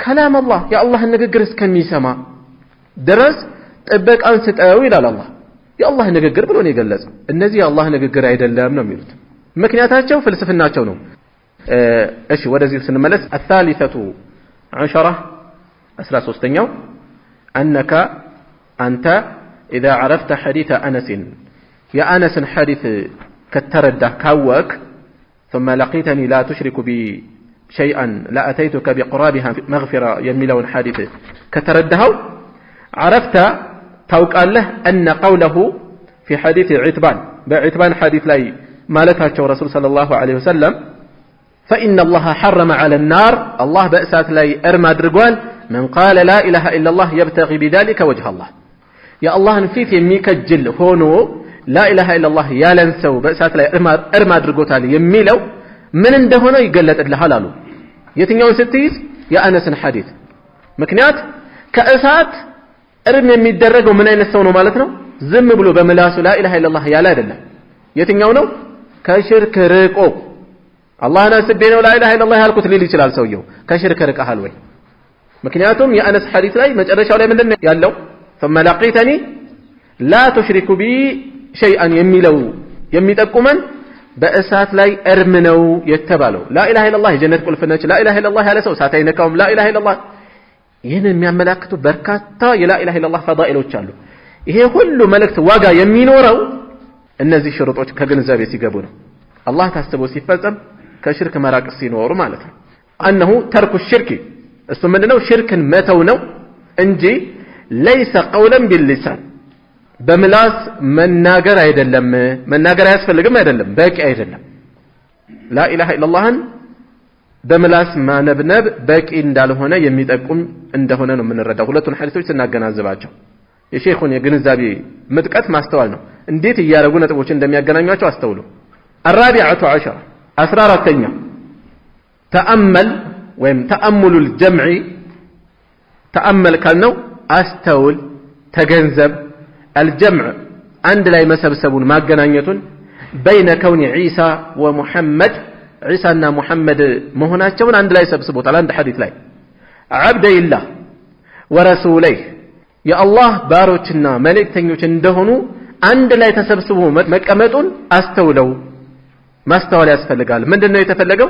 كلام الله يا الله ንግግር እስከሚሰማ ድረስ ጥበቃ አንስተው ይላል አላህ የአላህ ንግግር ብሎ ነው የገለጸው እነዚህ የአላህ ንግግር አይደለም ነው የሚሉት ምክንያታቸው ፍልስፍናቸው ነው እሺ ወደዚህ ስንመለስ الثالثة عشرة 13ኛው أنك أنت إذا عرفت حديث أنس يا أنس حديث كتردى كاوك ثم لقيتني لا تشرك بي شيئا لا أتيتك بقرابها مغفرة يميلون حادث كترده عرفت توقع له أن قوله في حديث بعتبان حديث لاي مالتها رسول صلى الله عليه وسلم فإن الله حرم على النار الله بأسات لاي أرمى درقوال من قال لا إله إلا الله يبتغي بذلك وجه الله يا الله نفيف يميك الجل هونو لا إله إلا الله يا لنسو بأسات لاي أرمى درقوتالي يميلو من اندهونا يقلت الحلالو يتنيون ستيز يا أنس حديث مكنيات كأسات أرم يميدرقو من أين السونو مالتنا زم بلو بملاسو لا إله إلا الله يا لا دلنا يتنيونو كشرك رقو الله ناسب بينه لا إله إلا الله هالكت ليلي شلال سويو كشرك رق أهلوي مكنياتهم يا أنس حديث لاي مجرشوا لي من دن يالو ثم لقيتني لا تشرك بي شيئا يميتكم من በእሳት ላይ እርምነው የተባለው لا اله الا الله ጀነት ቁልፍ ነች لا اله الا الله ያለ ሰው እሳት አይነካውም لا اله الا الله ይሄንን የሚያመላክቱ በርካታ የلا اله الا الله ፈዳኢሎች አሉ ይሄ ሁሉ መልእክት ዋጋ የሚኖረው እነዚህ ሽሩጦች ከግንዛቤ ሲገቡ ነው አላህ ታስቦ ሲፈጸም ከሽርክ መራቅ ሲኖር ማለት ነው انه ترك الشرك እሱ ምንድነው ሽርክን መተው ነው እንጂ ليس قولا باللسان በምላስ መናገር አይደለም መናገር አያስፈልግም አይደለም በቂ አይደለም لا اله الا الله በምላስ ማነብነብ በቂ እንዳልሆነ የሚጠቁም እንደሆነ ነው የምንረዳው ሁለቱን ሐዲሶች ስናገናዝባቸው የሼኹን የግንዛቤ ምጥቀት ማስተዋል ነው እንዴት እያረጉ ነጥቦችን እንደሚያገናኟቸው አስተውሉ الرابعة عشر 14ኛ ተአመል ወይም ተአሙሉ الجمع ተአመል ካልነው አስተውል ተገንዘብ الجمع عند لا يمسبسبون ما جنانيتون بين كون عيسى ومحمد عيسى እና محمد መሆናቸውን عند لا يسبسبوት على عند حديث ላይ عبد الله ورسوله يا الله ባሮችና መልእክተኞች እንደሆኑ አንድ ላይ ተሰብስቦ መቀመጡን አስተውለው ማስተዋል ያስፈልጋል ምንድነው የተፈለገው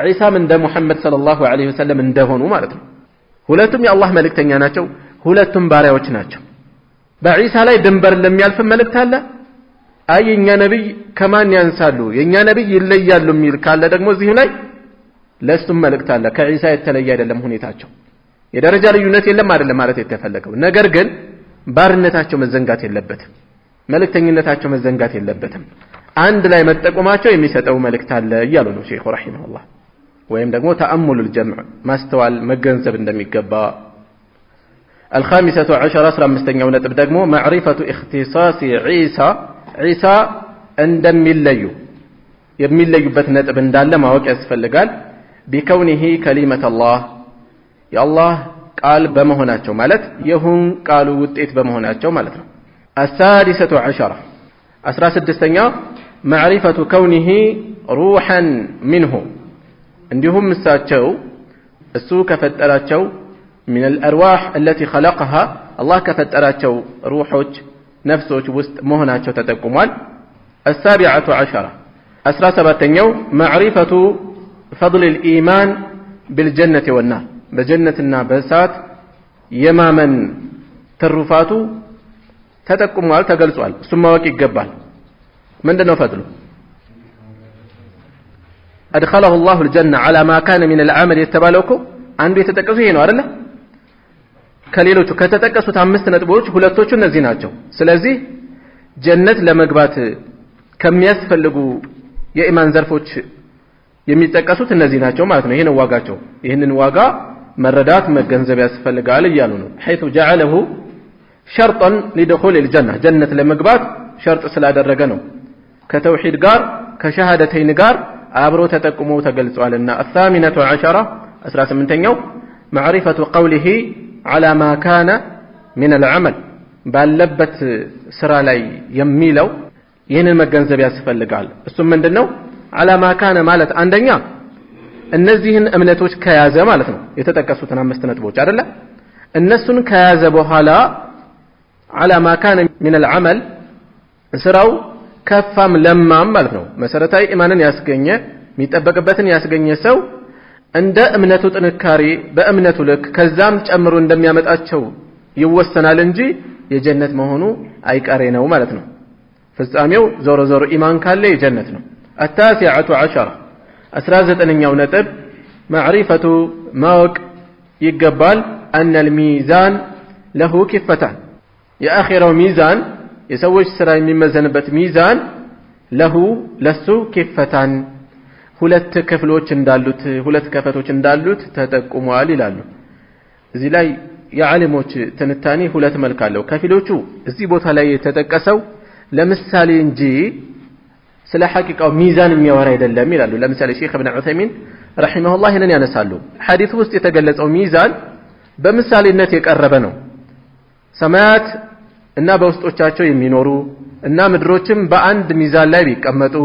ዒሳም እንደ ሙሐመድ ሰለላሁ ዐለይሂ ወሰለም እንደሆኑ ማለት ነው ሁለቱም የአላህ መልእክተኛ ናቸው ሁለቱም ባሪያዎች ናቸው በዒሳ ላይ ድንበር ለሚያልፍ መልእክት አለ አይ የኛ ነብይ ከማን ያንሳሉ የኛ ነብይ ይለያሉ የሚል ካለ ደግሞ እዚህ ላይ ለሱም መልእክት አለ ከዒሳ የተለየ አይደለም ሁኔታቸው የደረጃ ልዩነት የለም አይደለም ማለት የተፈለገው ነገር ግን ባርነታቸው መዘንጋት የለበትም መልእክተኝነታቸው መዘንጋት የለበትም አንድ ላይ መጠቆማቸው የሚሰጠው መልእክት አለ ይያሉ ነው ሼኹ ረሂመሁላህ ወይም ደግሞ ተአሙሉ الجمع ማስተዋል መገንዘብ እንደሚገባ الخامسة عشر 15ኛው ነጥብ ደግሞ معرفة اختصاص عيسى የሚለዩበት ነጥብ እንዳለ ማወቅ ያስፈልጋል بكونه كلمة الله يا الله ቃል በመሆናቸው ማለት ይሁን ቃሉ ውጤት በመሆናቸው ማለት ነው السادسة عشر 16ኛው معرفة كونه روحا منه እንዲሁም እሱ ከፈጠራቸው من الأرواح التي خلقها الله كفتراتشو روحوش نفسوش وست مهناتشو تتقمال السابعة عشرة 17ኛው معرفة فضل الإيمان بالجنة والنار بجنة بسات يماما ترفاتو تتقمال تقلسوال ثم وكي قبال من دنو فضله أدخله الله الجنة على ما كان من العمل يتبالوكو عنده يتتقصيه نوار الله ከሌሎቹ ከተጠቀሱት 5 ነጥቦች ሁለቶቹ እነዚህ ናቸው። ስለዚህ ጀነት ለመግባት ከሚያስፈልጉ የኢማን ዘርፎች የሚጠቀሱት እነዚህ ናቸው ማለት ነው። ይሄን ዋጋቸው ይሄንን ዋጋ መረዳት መገንዘብ ያስፈልጋል እያሉ ነው። حيث جعله شرطا لدخول الجنة ጀነት ለመግባት ሸርጥ ስላደረገ ነው። ከተውሂድ ጋር ከሸሃደተይን ጋር አብሮ ተጠቅሞ ተገልጿልና። الثامنة عشرة 18ኛው معرفة قوله على ما كان من العمل ባለበት ስራ ላይ የሚለው ይሄንን መገንዘብ ያስፈልጋል። እሱም ምንድነው? على ما كان ማለት አንደኛ እነዚህን እምነቶች ከያዘ ማለት ነው። የተጠቀሱትን 5 ነጥቦች አይደለ? እነሱን ከያዘ በኋላ على ما كان من العمل ስራው ከፋም ለማም ማለት ነው። መሰረታዊ ኢማንን ያስገኘ የሚጠበቅበትን ያስገኘ ሰው እንደ እምነቱ ጥንካሬ በእምነቱ ልክ ከዛም ጨምሮ እንደሚያመጣቸው ይወሰናል እንጂ የጀነት መሆኑ አይቀሬ ነው ማለት ነው። ፍጻሜው ዞሮ ዞሮ ኢማን ካለ የጀነት ነው። التاسعة عشرة 19ኛው ነጥብ معرفة ማወቅ ይገባል أن الميزان له كفتان የአኺራው ሚዛን የሰዎች ስራ የሚመዘንበት ሚዛን له ለሱ كفتان ሁለት ክፍሎች እንዳሉት ሁለት ከፈቶች እንዳሉት ተጠቁሟል ይላሉ። እዚህ ላይ የዓለሞች ትንታኔ ሁለት መልክ አለው። ከፊሎቹ እዚህ ቦታ ላይ የተጠቀሰው ለምሳሌ እንጂ ስለ ሐቂቃው ሚዛን የሚያወራ አይደለም ይላሉ። ለምሳሌ ሼክ ኢብኑ ዑሰይሚን ረሂመሁላህ ይሄንን ያነሳሉ። ሐዲሱ ውስጥ የተገለጸው ሚዛን በምሳሌነት የቀረበ ነው። ሰማያት እና በውስጦቻቸው የሚኖሩ እና ምድሮችም በአንድ ሚዛን ላይ ቢቀመጡ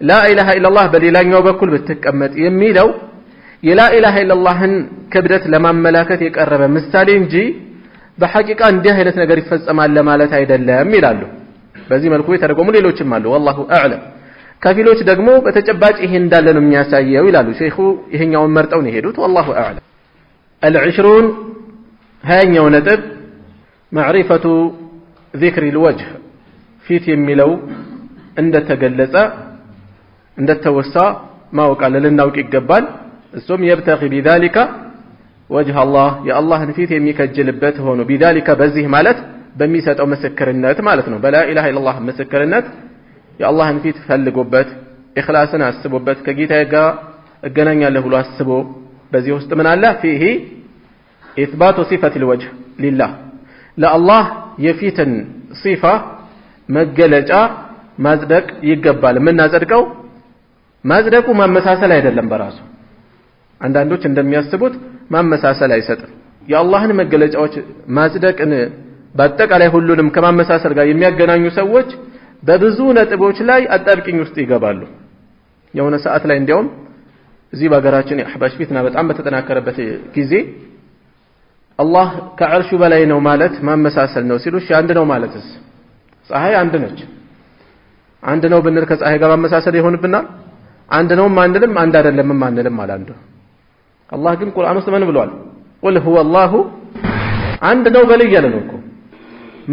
لا إله إلا الله በሌላኛው በኩል ብትቀመጥ የሚለው የላ ኢላሃ ኢላላህን ክብደት ለማመላከት የቀረበ ምሳሌ እንጂ በሐቂቃ እንዲህ አይነት ነገር ይፈጸማል ለማለት አይደለም ይላሉ። በዚህ መልኩ የተረጎሙ ሌሎችም አሉ። والله اعلم ከፊሎች ደግሞ በተጨባጭ ይሄ እንዳለ ነው የሚያሳየው ይላሉ። ሼኹ ይሄኛውን መርጠው ነው የሄዱት። والله اعلم العشرون ሃያኛው ነጥብ معرفة ذكر الوجه ፊት የሚለው እንደተገለጸ እንደተወሳ ማወቅ አለ ልናውቅ ይገባል። እሱም يبتغي بذلك وجه الله يا الله ፊት የሚከጅልበት ሆኖ بذلك በዚህ ማለት በሚሰጠው ምስክርነት ማለት ነው። በላ ኢላሃ ኢላላህ ምስክርነት የአላህን ፊት ፈልጎበት ኢኽላስን አስቦበት ከጌታዬ ጋር እገናኛለሁ ብሎ አስቦ በዚህ ውስጥ ምን አለ? فيه إثبات صفة الوجه لله ለአላህ የፊትን ሲፋ መገለጫ ማጽደቅ ይገባል። ምናጸድቀው ማጽደቁ ማመሳሰል አይደለም በራሱ አንዳንዶች እንደሚያስቡት ማመሳሰል አይሰጥም። የአላህን መገለጫዎች ማጽደቅን በአጠቃላይ ሁሉንም ከማመሳሰል ጋር የሚያገናኙ ሰዎች በብዙ ነጥቦች ላይ አጣብቂኝ ውስጥ ይገባሉ። የሆነ ሰዓት ላይ እንዲያውም እዚህ በአገራችን የአህባሽ ፊትና በጣም በተጠናከረበት ጊዜ አላህ ከዓርሹ በላይ ነው ማለት ማመሳሰል ነው ሲሉ እሺ አንድ ነው ማለትስ ፀሐይ አንድ ነች አንድ ነው ብንል ከፀሐይ ጋር ማመሳሰል ይሆንብናል? አንድ ነው ማንልም አንድ አይደለም ማንልም አላንዱ። አላህ ግን ቁርአን ውስጥ ምን ብሏል? ቁል ሁወ አላሁ አንድ ነው በል እያለ ነው እኮ።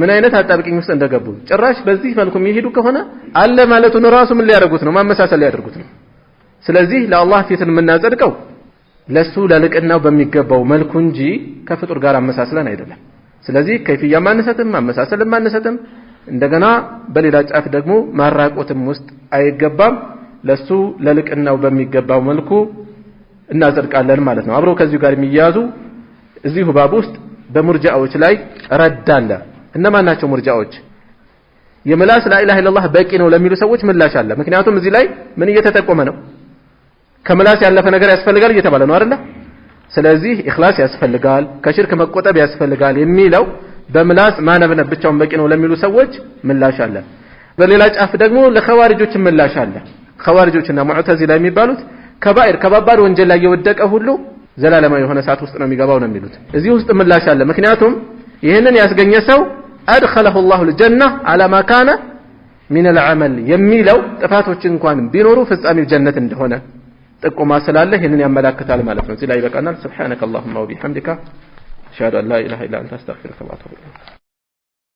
ምን አይነት አጣብቂኝ ውስጥ እንደገቡ ጭራሽ በዚህ መልኩ የሚሄዱ ከሆነ አለ ማለቱን ራሱ ምን ሊያደርጉት ነው? ማመሳሰል ሊያደርጉት ነው። ስለዚህ ለአላህ ፊትን የምናጸድቀው ለሱ ለልቅናው በሚገባው መልኩ እንጂ ከፍጡር ጋር አመሳስለን አይደለም። ስለዚህ ከይፍያ ማንሰትም ማመሳሰልም ማንሰትም እንደገና በሌላ ጫፍ ደግሞ ማራቆትም ውስጥ አይገባም። ለሱ ለልቅናው በሚገባው መልኩ እናጸድቃለን ማለት ነው። አብሮ ከዚሁ ጋር የሚያያዙ እዚሁ ባብ ውስጥ በሙርጂዓዎች ላይ ረዳለ። እነማን ናቸው ሙርጂዓዎች? የምላስ ላኢላሃ ኢላላህ በቂ ነው ለሚሉ ሰዎች ምላሽ አለ። ምክንያቱም እዚህ ላይ ምን እየተጠቆመ ነው? ከምላስ ያለፈ ነገር ያስፈልጋል እየተባለ ነው አይደል? ስለዚህ ኢኽላስ ያስፈልጋል፣ ከሽርክ መቆጠብ ያስፈልጋል የሚለው በምላስ ማነብነብ ብቻውን በቂ ነው ለሚሉ ሰዎች ምላሽ አለ። በሌላ ጫፍ ደግሞ ለኸዋሪጆች ምላሽ አለ። ኸዋሪጆችና ሙዕተዚላ የሚባሉት ከባኢር ከባባድ ወንጀል ላይ የወደቀ ሁሉ ዘላለማዊ የሆነ እሳት ውስጥ ነው የሚገባው ነው የሚሉት። እዚህ ውስጥ ምላሽ አለ። ምክንያቱም ይህንን ያስገኘ ሰው አድኸለሁ ላሁ ልጀና አላ ማ ካነ ሚን አልዓመል የሚለው ጥፋቶች እንኳን ቢኖሩ ፍጻሜው ጀነት እንደሆነ ጥቆማ ስላለ ይህንን ያመላክታል ማለት ነው። እዚህ ላይ ይበቃናል። ሱብሓነከ አላሁመ ወቢሐምዲከ አሽሀዱ አን ላ ኢላሃ ኢላ አንተ አስተግፊሩከ ወአቱቡ ኢለይክ።